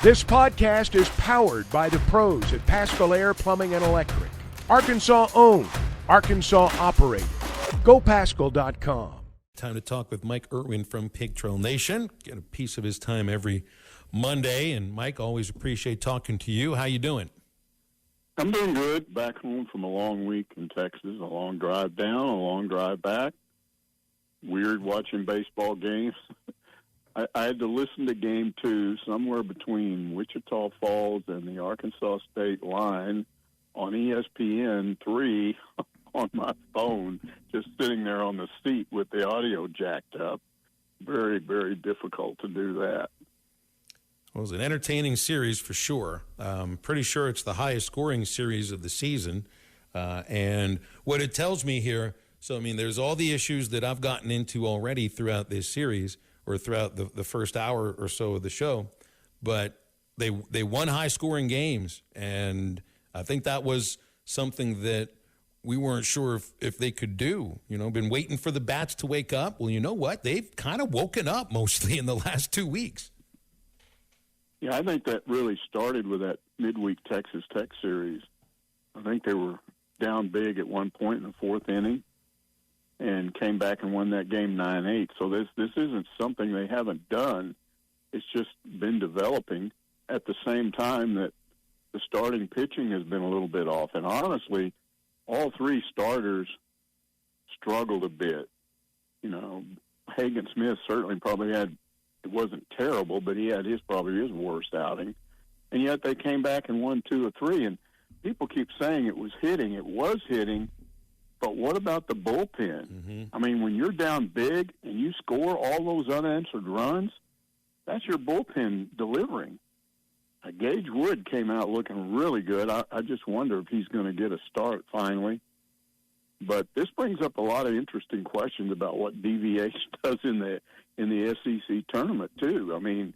This podcast is powered by the pros at Paschal Air Plumbing and Electric. Arkansas owned, Arkansas operated. GoPaschal.com. Time to talk with Mike Irwin from Pig Trail Nation. Get a piece of his time every Monday. And Mike, always appreciate talking to you. How you doing? I'm doing good. Back home from a long week in Texas, a long drive down, a long drive back. Weird watching baseball games. I had to listen to Game 2 somewhere between Wichita Falls and the Arkansas State line on ESPN 3 on my phone, just sitting there on the seat with the audio jacked up. Very, very difficult to do that. Well, it was an entertaining series for sure. Pretty sure it's the highest scoring series of the season. And what it tells me here, so, I mean, there's all the issues that I've gotten into already throughout this series or throughout the first hour or so of the show. But they won high-scoring games, and I think that was something that we weren't sure if they could do. You know, been waiting for the bats to wake up. Well, you know what? They've kind of woken up mostly in the last 2 weeks. Yeah, I think that really started with that midweek Texas Tech series. I think they were down big at one point in the fourth inning and came back and won that game 9-8. So this isn't something they haven't done. It's just been developing at the same time that the starting pitching has been a little bit off. And honestly, all three starters struggled a bit. You know, Hagen Smith certainly probably had, it wasn't terrible, but he had probably his worst outing. And yet they came back and won 2 of 3. And people keep saying it was hitting. It was hitting. But what about the bullpen? Mm-hmm. I mean, when you're down big and you score all those unanswered runs, that's your bullpen delivering. Gage Wood came out looking really good. I just wonder if he's going to get a start finally. But this brings up a lot of interesting questions about what deviation does in the SEC tournament, too. I mean,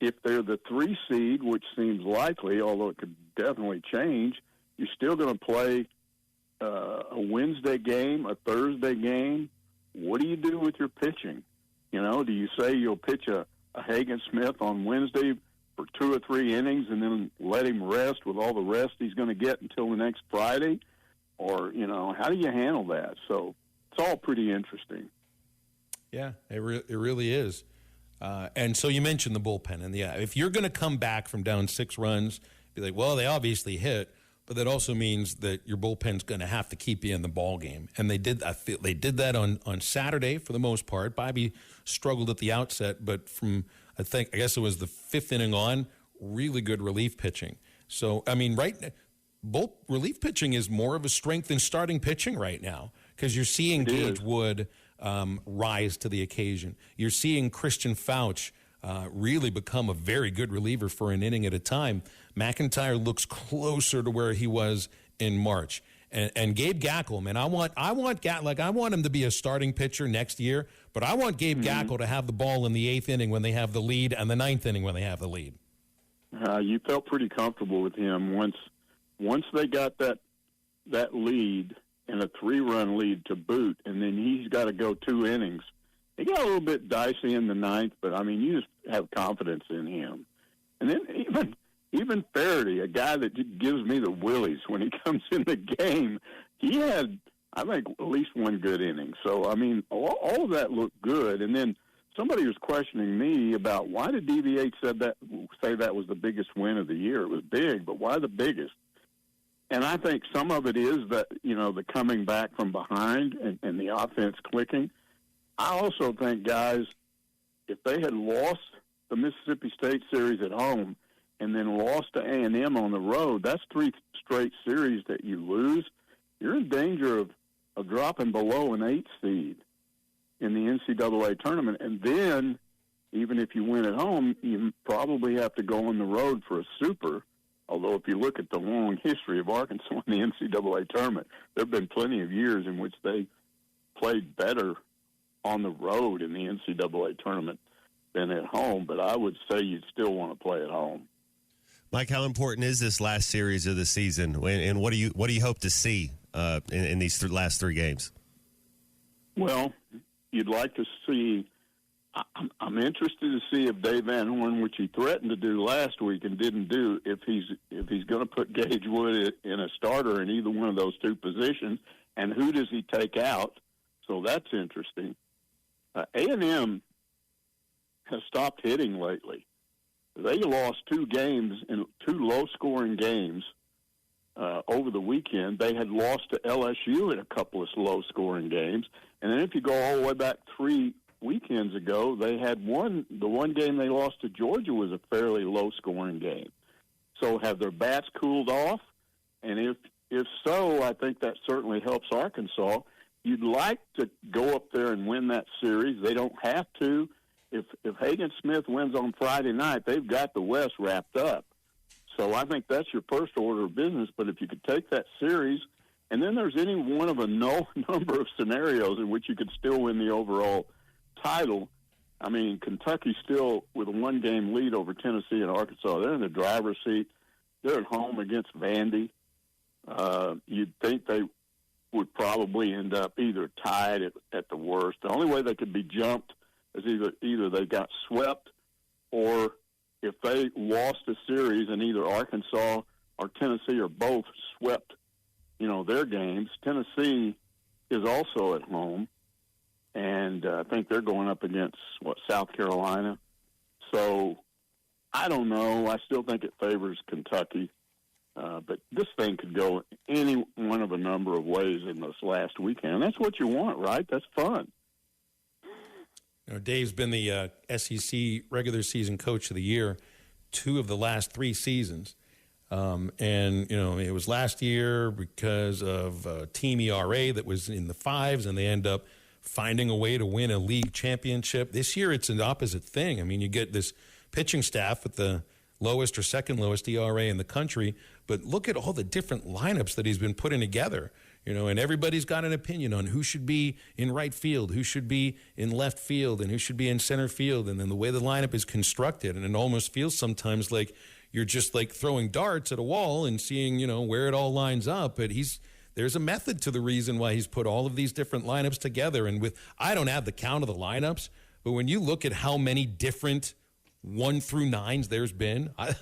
if they're the 3 seed, which seems likely, although it could definitely change, you're still going to play a Wednesday game, a Thursday game. What do you do with your pitching? You know, do you say you'll pitch a Hagen Smith on Wednesday for 2 or 3 innings and then let him rest with all the rest he's going to get until the next Friday? Or, you know, how do you handle that? So it's all pretty interesting. Yeah, it really is. And so you mentioned the bullpen. And, yeah, if you're going to come back from down 6 runs, be like, well, they obviously hit. But that also means that your bullpen's going to have to keep you in the ball game, and they did. I feel they did that on Saturday for the most part. Bobby struggled at the outset, but from I guess it was the 5th inning on, really good relief pitching. So I mean, relief pitching is more of a strength than starting pitching right now because you're seeing Gage Wood rise to the occasion. You're seeing Christian Fauch really become a very good reliever for an inning at a time. McIntyre looks closer to where he was in March. And Gabe Gaeckle, man, I want him to be a starting pitcher next year, but I want Gabe Gaeckle to have the ball in the 8th inning when they have the lead and the 9th inning when they have the lead. You felt pretty comfortable with him once they got that lead and a 3-run lead to boot, and then he's got to go 2 innings. He got a little bit dicey in the 9th, but, I mean, you just have confidence in him. And then even Faraday, a guy that gives me the willies when he comes in the game, he had, I think, at least 1 good inning. So, I mean, all of that looked good. And then somebody was questioning me about why did DVH say that was the biggest win of the year. It was big, but why the biggest? And I think some of it is that, you know, the coming back from behind and the offense clicking. I also think, guys, if they had lost the Mississippi State series at home and then lost to A&M on the road, that's 3 straight series that you lose. You're in danger of dropping below an 8 seed in the NCAA tournament. And then, even if you win at home, you probably have to go on the road for a super. Although if you look at the long history of Arkansas in the NCAA tournament, there have been plenty of years in which they played better on the road in the NCAA tournament than at home. But I would say you'd still want to play at home. Mike, how important is this last series of the season, and what do you hope to see in these last 3 games? Well, you'd like to see I'm interested to see if Dave Van Horn, which he threatened to do last week and didn't do, if he's going to put Gage Wood in a starter in either one of those two positions, and who does he take out? So that's interesting. A&M has stopped hitting lately. They lost 2 games in 2 low-scoring games over the weekend. They had lost to LSU in a couple of low-scoring games, and then if you go all the way back 3 weekends ago, they had the one game they lost to Georgia was a fairly low-scoring game. So have their bats cooled off? And if so, I think that certainly helps Arkansas. You'd like to go up there and win that series. They don't have to. If Hagen Smith wins on Friday night, they've got the West wrapped up. So I think that's your first order of business. But if you could take that series, and then there's any one of a number of scenarios in which you could still win the overall title. I mean, Kentucky still with a 1-game lead over Tennessee and Arkansas. They're in the driver's seat. They're at home against Vandy. You'd think they would probably end up either tied at the worst. The only way they could be jumped is either they got swept, or if they lost a series and either Arkansas or Tennessee or both swept, their games. Tennessee is also at home, and I think they're going up against, South Carolina. So I don't know. I still think it favors Kentucky. But this thing could go any one of a number of ways in this last weekend. That's what you want, right? That's fun. Dave's been the SEC regular season coach of the year 2 of the last 3 seasons. And it was last year because of team ERA that was in the 5s, and they end up finding a way to win a league championship. This year, it's an opposite thing. I mean, you get this pitching staff with the lowest or second lowest ERA in the country, but look at all the different lineups that he's been putting together, and everybody's got an opinion on who should be in right field, who should be in left field, and who should be in center field. And then the way the lineup is constructed, and it almost feels sometimes like you're just like throwing darts at a wall and seeing, where it all lines up. But there's a method to the reason why he's put all of these different lineups together. And I don't have the count of the lineups, but when you look at how many different 1 through 9s there's been, I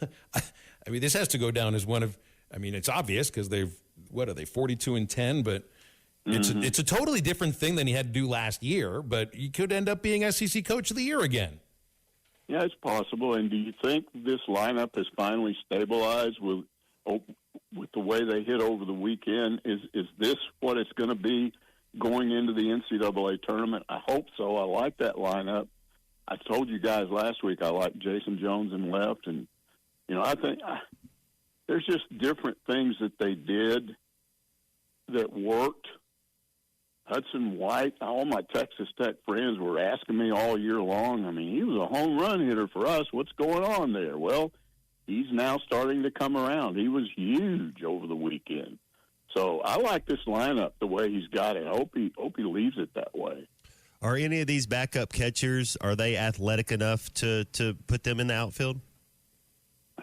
mean, this has to go down as one of, it's obvious because what are they, 42-10, but it's a totally different thing than he had to do last year, but he could end up being SEC Coach of the Year again. Yeah, it's possible. And do you think this lineup has finally stabilized with the way they hit over the weekend? Is this what it's going to be going into the NCAA tournament? I hope so. I like that lineup. I told you guys last week I like Jason Jones in left, and I think there's just different things that they did that worked. Hudson White, all my Texas Tech friends were asking me all year long, he was a home run hitter for us. What's going on there? Well, he's now starting to come around. He was huge over the weekend. So I like this lineup the way he's got it. I hope he leaves it that way. Are any of these backup catchers, are they athletic enough to put them in the outfield?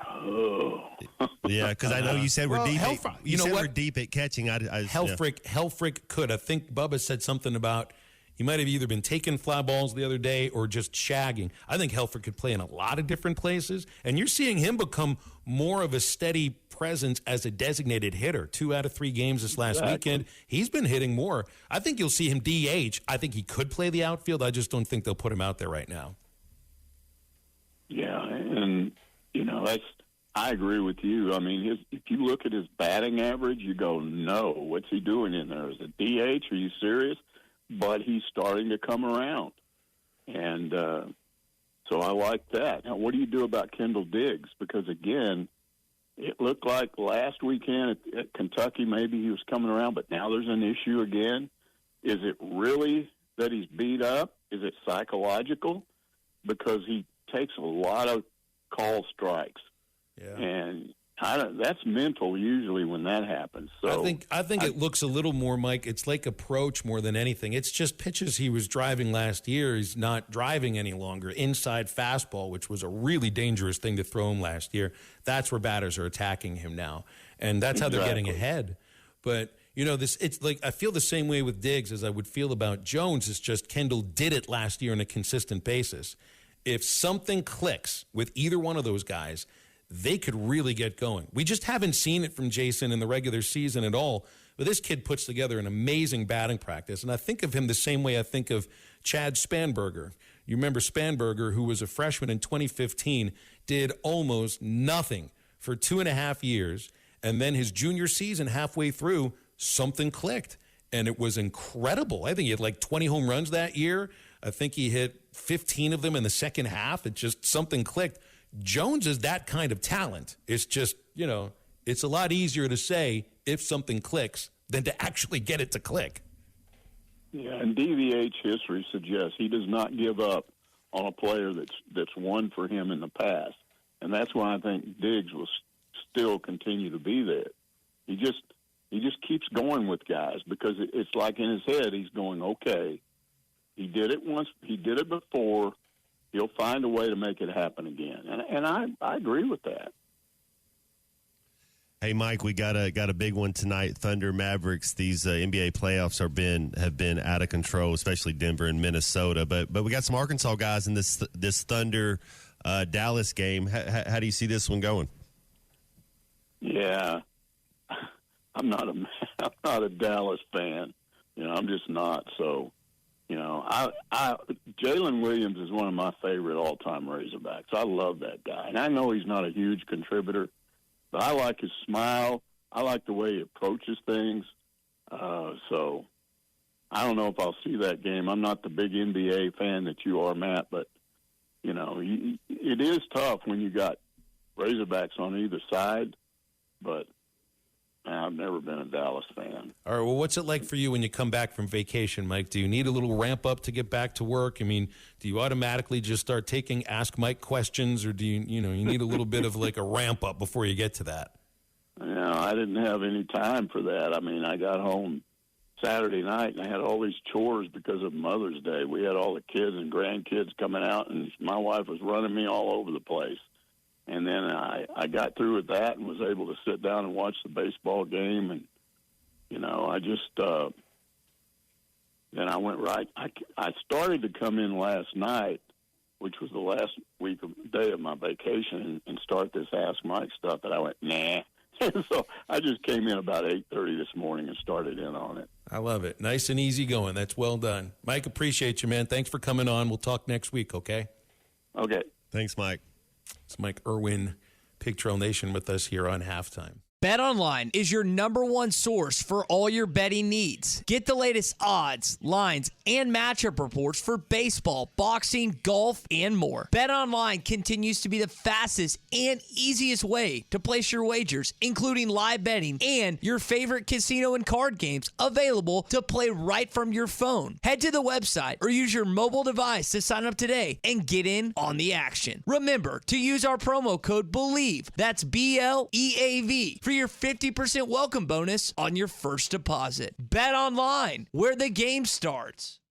Oh. Yeah, because I know you said we're deep. We're deep at catching. Helfrich could. I think Bubba said something about he might have either been taking fly balls the other day or just shagging. I think Helfrich could play in a lot of different places, and you're seeing him become more of a steady presence as a designated hitter. 2 out of 3 games this last weekend, he's been hitting more. I think you'll see him DH. I think he could play the outfield. I just don't think they'll put him out there right now. Yeah, and I agree with you. If you look at his batting average, you go, no, what's he doing in there? Is it DH? Are you serious? But he's starting to come around. And so I like that. Now, what do you do about Kendall Diggs? Because, again, it looked like last weekend at Kentucky maybe he was coming around, but now there's an issue again. Is it really that he's beat up? Is it psychological? Because he takes a lot of call strikes. Yeah. And that's mental usually when that happens. So I think it looks a little more, Mike, it's like approach more than anything. It's just pitches he was driving last year. He's not driving any longer. Inside fastball, which was a really dangerous thing to throw him last year. That's where batters are attacking him now. And that's how they're getting ahead. But, it's like I feel the same way with Diggs as I would feel about Jones. It's just Kendall did it last year on a consistent basis. If something clicks with either one of those guys, they could really get going. We just haven't seen it from Jason in the regular season at all. But this kid puts together an amazing batting practice. And I think of him the same way I think of Chad Spanberger. You remember Spanberger, who was a freshman in 2015, did almost nothing for 2.5 years. And then his junior season, halfway through, something clicked. And it was incredible. I think he had like 20 home runs that year. I think he hit 15 of them in the second half. It just, something clicked. Jones is that kind of talent. It's just, it's a lot easier to say if something clicks than to actually get it to click. Yeah, and DVH history suggests he does not give up on a player that's won for him in the past. And that's why I think Diggs will still continue to be there. He just keeps going with guys because it's like in his head he's going, okay, he did it once, he did it before, he'll find a way to make it happen again. And I agree with that. Hey, Mike, we got a big one tonight. Thunder Mavericks. These NBA playoffs have been out of control, especially Denver and Minnesota. But we got some Arkansas guys in this Thunder Dallas game. How do you see this one going? Yeah, I'm not a Dallas fan. I'm just not. So, Jalen Williams is one of my favorite all-time Razorbacks. I love that guy, and I know he's not a huge contributor. But I like his smile. I like the way he approaches things. So I don't know if I'll see that game. I'm not the big NBA fan that you are, Matt, but, it is tough when you got Razorbacks on either side. But I've never been a Dallas fan. All right, well, what's it like for you when you come back from vacation, Mike? Do you need a little ramp up to get back to work? I mean, do you automatically just start taking Ask Mike questions, or do you need a little bit of like a ramp up before you get to that? I didn't have any time for that. I mean, I got home Saturday night and I had all these chores because of Mother's Day. We had all the kids and grandkids coming out, and my wife was running me all over the place. And then I got through with that and was able to sit down and watch the baseball game. And, I just then I went right. I started to come in last night, which was the last day of my vacation, and start this Ask Mike stuff. But I went, nah. So I just came in about 8:30 this morning and started in on it. I love it. Nice and easy going. That's well done. Mike, appreciate you, man. Thanks for coming on. We'll talk next week, okay? Okay. Thanks, Mike. It's Mike Irwin, Pig Trail Nation, with us here on Halftime. BetOnline is your #1 source for all your betting needs. Get the latest odds, lines, and matchup reports for baseball, boxing, golf, and more. BetOnline continues to be the fastest and easiest way to place your wagers, including live betting and your favorite casino and card games available to play right from your phone. Head to the website or use your mobile device to sign up today and get in on the action. Remember to use our promo code BELIEVE, that's BLEAV, for your 50% welcome bonus on your first deposit. Bet online, where the game starts.